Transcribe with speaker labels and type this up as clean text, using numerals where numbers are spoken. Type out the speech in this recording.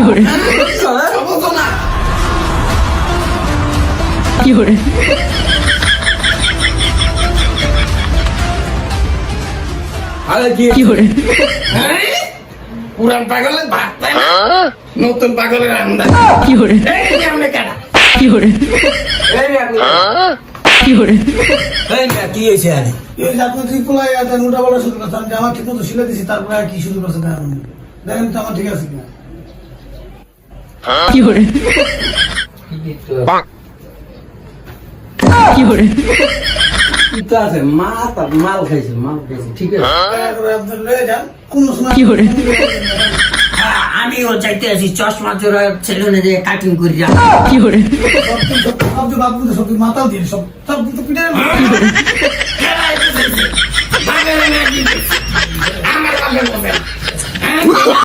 Speaker 1: করে
Speaker 2: সমস্যা না
Speaker 1: কি করে
Speaker 2: আরে
Speaker 1: কি করে
Speaker 2: পুরান পাগলের ভাত পায় না নতুন পাগলের আমদানি
Speaker 1: কি করে
Speaker 2: এই যে আমরা কাটা
Speaker 1: কি করে
Speaker 2: এই যে আপনি
Speaker 1: কি করে
Speaker 2: এই না কি হয়েছে আরে
Speaker 3: এই যে আপনার ত্রিপুলায় একটা নোটা বলা শুরু করছেন যে আমার ঠিক মতো শিলে দিছি তারপরে আর কি শুরু করছেন এখন দেখেন তো আমার ঠিক আছে কিনা
Speaker 1: কি করে কি করে
Speaker 2: তো আছে মাল খাইছে ঠিক আছে
Speaker 3: দয়া করে আপনার লয়ে যান কোনো সময়
Speaker 1: কি করে
Speaker 2: আমিও চাইতে আছি চশমা চোরা সেলুনে যে কাটিং করি যা
Speaker 1: কি করে
Speaker 3: সব তো বাবু সব মাতাল দিয়ে সব সব তো পিঠে
Speaker 2: আমার